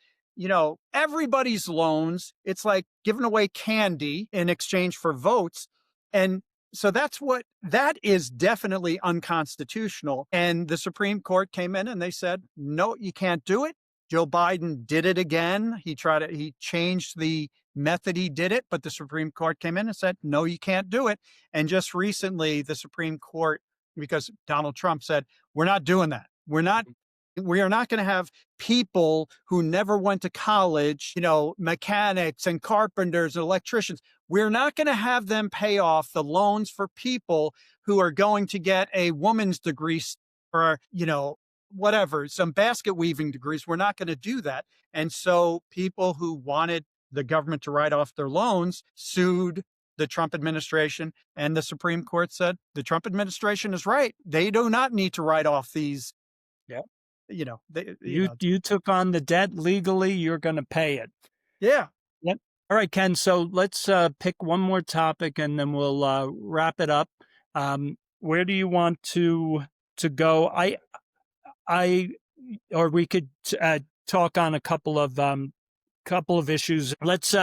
everybody's loans. It's like giving away candy in exchange for votes. And so that is definitely unconstitutional. And the Supreme Court came in and they said, no, you can't do it. Joe Biden did it again. He changed the method he did it, but the Supreme Court came in and said, no, you can't do it. And just recently, the Supreme Court, because Donald Trump said, we're not doing that. We are not going to have people who never went to college, mechanics and carpenters and electricians. We're not going to have them pay off the loans for people who are going to get a woman's degree, or, whatever, some basket weaving degrees. We're not going to do that. And so people who wanted the government to write off their loans sued the Trump administration, and the Supreme Court said the Trump administration is right. They do not need to write off these, Yeah. they, You took on the debt legally, you're going to pay it. yeah. Yep. All right, Ken. So let's pick one more topic and then we'll wrap it up. Where do you want to go? I, or we could talk on a couple of issues. Let's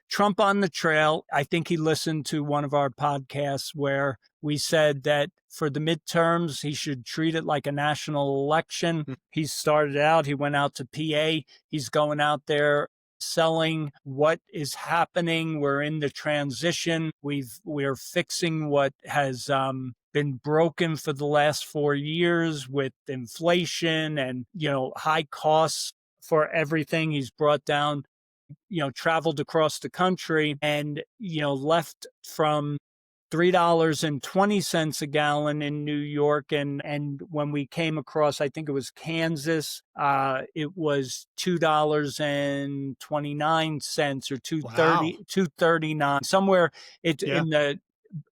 Trump on the trail. I think he listened to one of our podcasts where we said that for the midterms, he should treat it like a national election. He started out, he went out to PA. He's going out there selling what is happening. We're in the transition. We're fixing what has been broken for the last 4 years with inflation and, high costs for everything. He's brought down, traveled across the country and, left from $3.20 a gallon in New York. And when we came across, I think it was Kansas, it was $2.29 or Wow. 239, somewhere Yeah. in the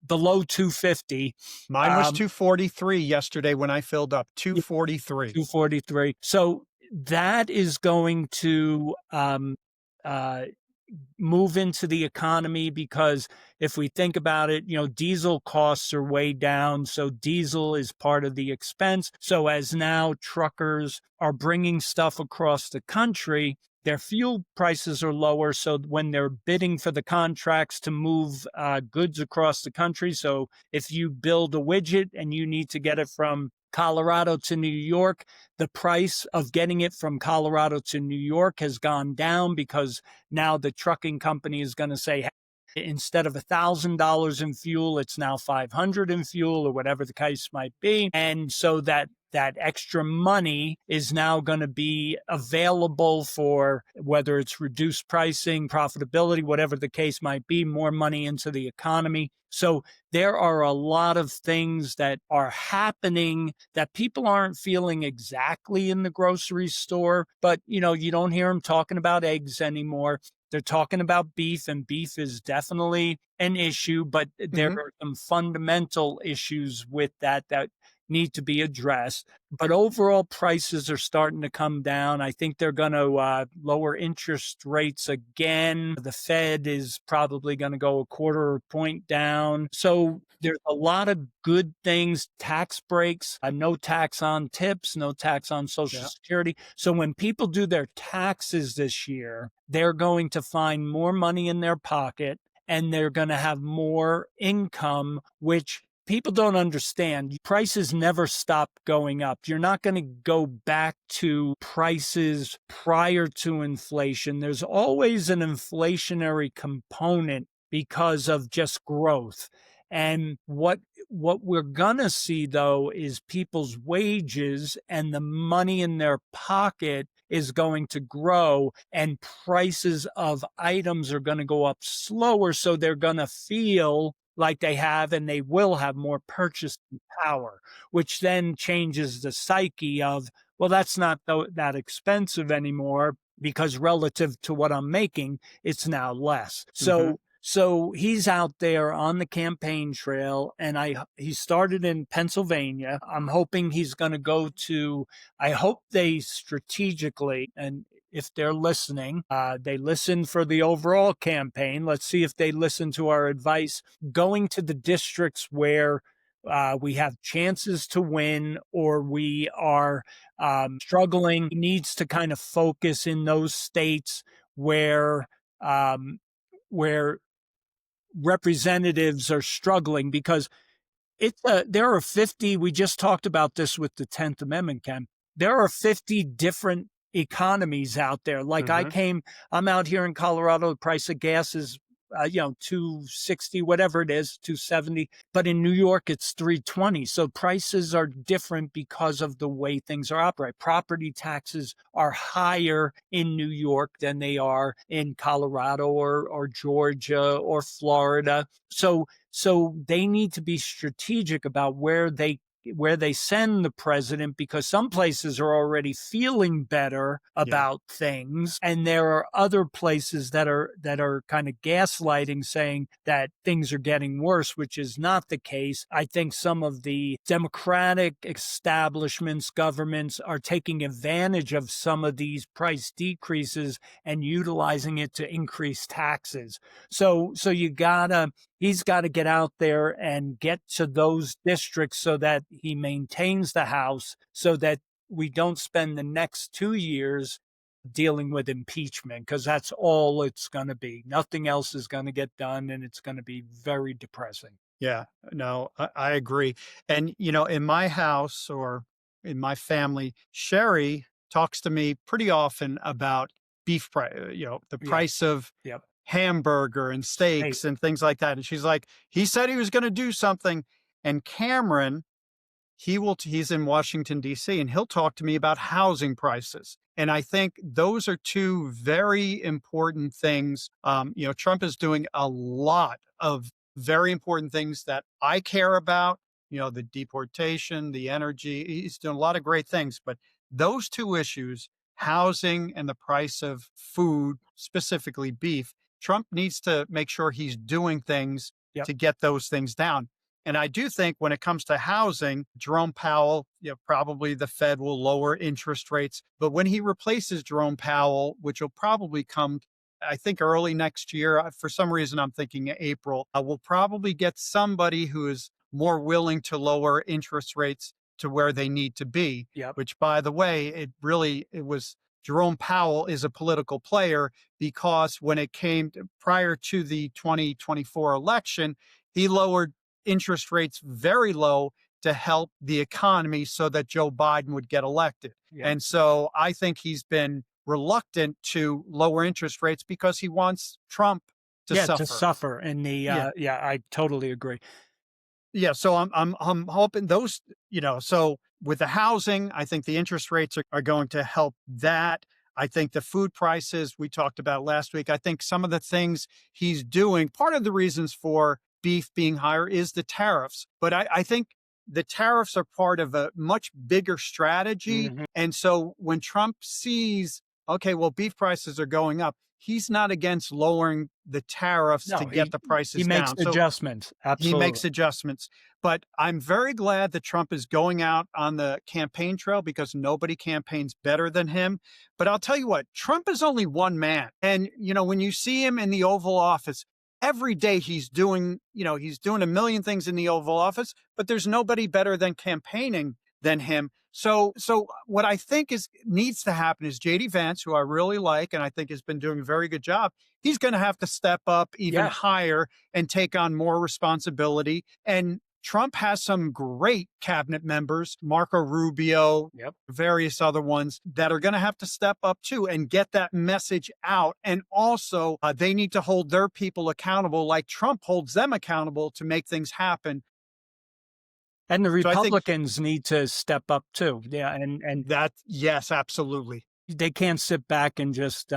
below 250. Mine was 243 yesterday when I filled up. 243. 243. So that is going to uh, move into the economy because if we think about it, diesel costs are way down. So diesel is part of the expense. So as now truckers are bringing stuff across the country, their fuel prices are lower. So when they're bidding for the contracts to move goods across the country, so if you build a widget and you need to get it from Colorado to New York, the price of getting it from Colorado to New York has gone down because now the trucking company is going to say, hey, instead of $1,000 in fuel, it's now $500 in fuel, or whatever the case might be. And so that extra money is now going to be available for whether it's reduced pricing, profitability, whatever the case might be, more money into the economy. So there are a lot of things that are happening that people aren't feeling exactly in the grocery store, but you don't hear them talking about eggs anymore. They're talking about beef, and beef is definitely an issue, but there Mhm. are some fundamental issues with that need to be addressed. But overall, prices are starting to come down. I think they're going to lower interest rates again. The Fed is probably going to go a quarter point down. So there's a lot of good things, tax breaks, no tax on tips, no tax on Social Yeah. Security. So when people do their taxes this year, they're going to find more money in their pocket and they're going to have more income, which people don't understand. Prices never stop going up. You're not going to go back to prices prior to inflation. There's always an inflationary component because of just growth. And what we're going to see, though, is people's wages and the money in their pocket is going to grow, and prices of items are going to go up slower. So they're going to feel like they have and they will have more purchasing power, which then changes the psyche of, well, that's not that expensive anymore because relative to what I'm making, it's now less. Hmm. So he's out there on the campaign trail, and he started in Pennsylvania. I'm hoping he's going to go to, I hope they strategically, and if they're listening, they listen for the overall campaign. Let's see if they listen to our advice, going to the districts where we have chances to win or we are struggling. He needs to kind of focus in those states where um, where representatives are struggling, because there are 50, we just talked about this with the 10th Amendment, Ken. There are 50 different economies out there. Like Hmm. I'm out here in Colorado, the price of gas is 260, whatever it is, 270, but in New York it's 320. So prices are different because of the way things are operated. Property taxes are higher in New York than they are in Colorado or Georgia or Florida. So they need to be strategic about where they send the president, because some places are already feeling better Yeah. about things, and there are other places that are kind of gaslighting, saying that things are getting worse, which is not the case. I think some of the democratic establishments, governments, are taking advantage of some of these price decreases and utilizing it to increase taxes. So he's got to get out there and get to those districts so that he maintains the House, so that we don't spend the next 2 years dealing with impeachment, because that's all it's going to be. Nothing else is going to get done, and it's going to be very depressing. Yeah, no, I agree. And, in my house or in my family, Sherry talks to me pretty often about beef price, the Yeah. price of Yep. hamburger and State. steaks and things like that. And she's like, he said he was going to do something. And Cameron, he's in Washington, D.C., and he'll talk to me about housing prices. And I think those are two very important things. Trump is doing a lot of very important things that I care about, the deportation, the energy. He's doing a lot of great things. But those two issues, housing and the price of food, specifically beef, Trump needs to make sure he's doing things Yep. to get those things down. And I do think when it comes to housing, Jerome Powell, probably the Fed will lower interest rates. But when he replaces Jerome Powell, which will probably come, I think, early next year, for some reason, I'm thinking April, we'll probably get somebody who is more willing to lower interest rates to where they need to be, Yep. which, by the way, it was Jerome Powell is a political player, because when it came prior to the 2024 election, he lowered interest rates very low to help the economy so that Joe Biden would get elected. Yep. And so I think he's been reluctant to lower interest rates because he wants Trump to Yeah, to suffer. suffer in the Yeah. I totally agree. Yeah, so I'm hoping those, so with the housing, I think the interest rates are going to help that. I think the food prices we talked about last week, I think some of the things he's doing, part of the reasons for beef being higher is the tariffs. But I think the tariffs are part of a much bigger strategy. Mhm. And so when Trump sees, okay, well, beef prices are going up, he's not against lowering the tariffs to No, get the he prices makes down. So adjustments. he makes Absolutely. adjustments. But I'm very glad that Trump is going out on the campaign trail because nobody campaigns better than him. But I'll tell you what, Trump is only one man. And, when you see him in the Oval Office, every day he's doing a million things in the Oval Office, but there's nobody better than campaigning than him. So what I think needs to happen is JD Vance, who I really like and I think has been doing a very good job, he's going to have to step up even Yeah. higher and take on more responsibility. And Trump has some great cabinet members, Marco Rubio, Yep. various other ones that are going to have to step up too and get that message out. And also, they need to hold their people accountable like Trump holds them accountable to make things happen. And the So I think Republicans need to step up too. Yeah, and that, yes, absolutely. they can't sit back and just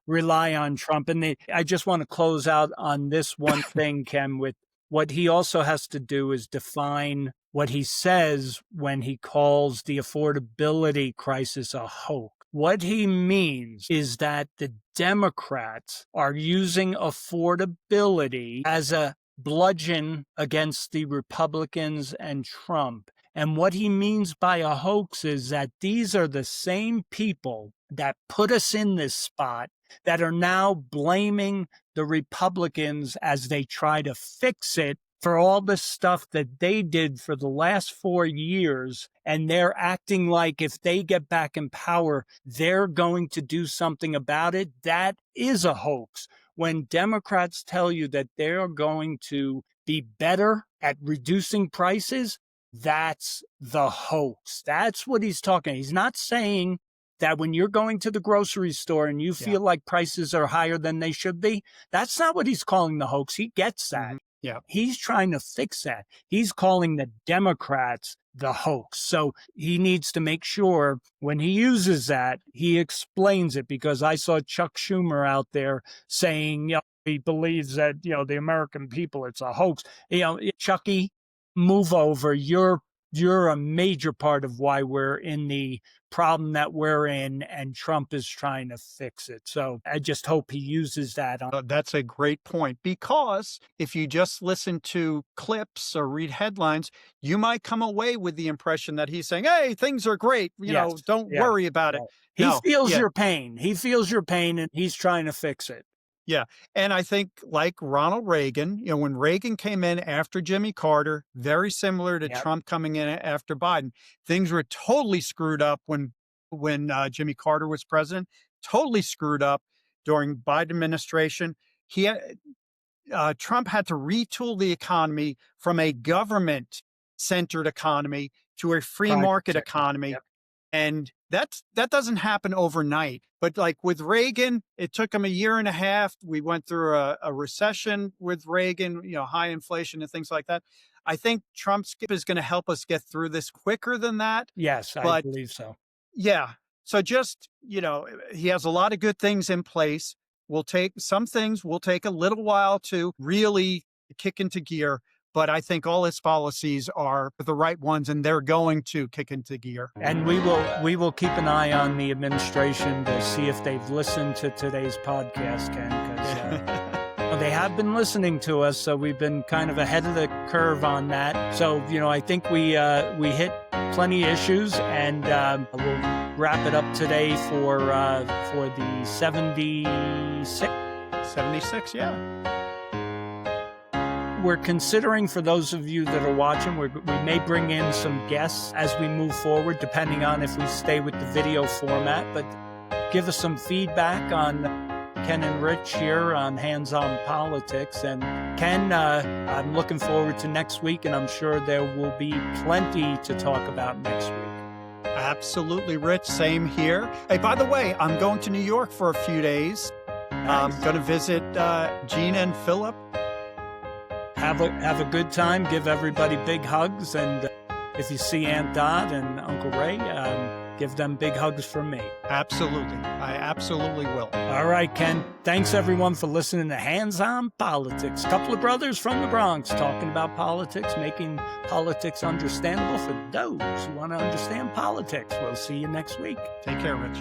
rely on Trump. And I just want to close out on this one thing, Ken, with what he also has to do is define what he says when he calls the affordability crisis a hoax. What he means is that the Democrats are using affordability as a bludgeon against the Republicans and Trump. And what he means by a hoax is that these are the same people that put us in this spot that are now blaming the Republicans as they try to fix it for all the stuff that they did for the last 4 years. And they're acting like if they get back in power, they're going to do something about it. That is a hoax. When Democrats tell you that they're going to be better at reducing prices, that's the hoax. That's what he's talking. He's not saying that when you're going to the grocery store and you feel like prices are higher than they should be, that's not what he's calling the hoax. He gets that. Yeah. He's trying to fix that. He's calling the Democrats the hoax. So he needs to make sure when he uses that, he explains it, because I saw Chuck Schumer out there saying, he believes that, the American people, it's a hoax. Chucky, move over. You're a major part of why we're in the problem that we're in, and Trump is trying to fix it. So I just hope he uses that. That's a great point, because if you just listen to clips or read headlines, you might come away with the impression that he's saying, hey, things are great. Don't worry about it. He feels your pain. He feels your pain, and he's trying to fix it. Yeah. And I think like Ronald Reagan, when Reagan came in after Jimmy Carter, very similar to Trump coming in after Biden, things were totally screwed up when Jimmy Carter was president, totally screwed up during Biden administration. Trump had to retool the economy from a government-centered economy to a free market economy. Yep. And that doesn't happen overnight. But like with Reagan, it took him a year and a half. We went through a recession with Reagan, high inflation and things like that. I think Trump's is going to help us get through this quicker than that. Yes, I believe so. Yeah. So just, he has a lot of good things in place. Some things will take a little while to really kick into gear. But I think all his policies are the right ones, and they're going to kick into gear. And we will keep an eye on the administration to see if they've listened to today's podcast, Ken, because they have been listening to us. So we've been kind of ahead of the curve on that. So, I think we hit plenty of issues, and we'll wrap it up today for the 76. 76, yeah. We're considering, for those of you that are watching, we may bring in some guests as we move forward, depending on if we stay with the video format. But give us some feedback on Ken and Rich here on Hands On Politics. And Ken, I'm looking forward to next week, and I'm sure there will be plenty to talk about next week. Absolutely, Rich. Same here. Hey, by the way, I'm going to New York for a few days. Nice. I'm going to visit Gina and Philip. Have a good time. Give everybody big hugs. And if you see Aunt Dot and Uncle Ray, give them big hugs from me. Absolutely. I absolutely will. All right, Ken. Thanks, everyone, for listening to Hands On Politics. Couple of brothers from the Bronx talking about politics, making politics understandable for those who want to understand politics. We'll see you next week. Take care, Rich.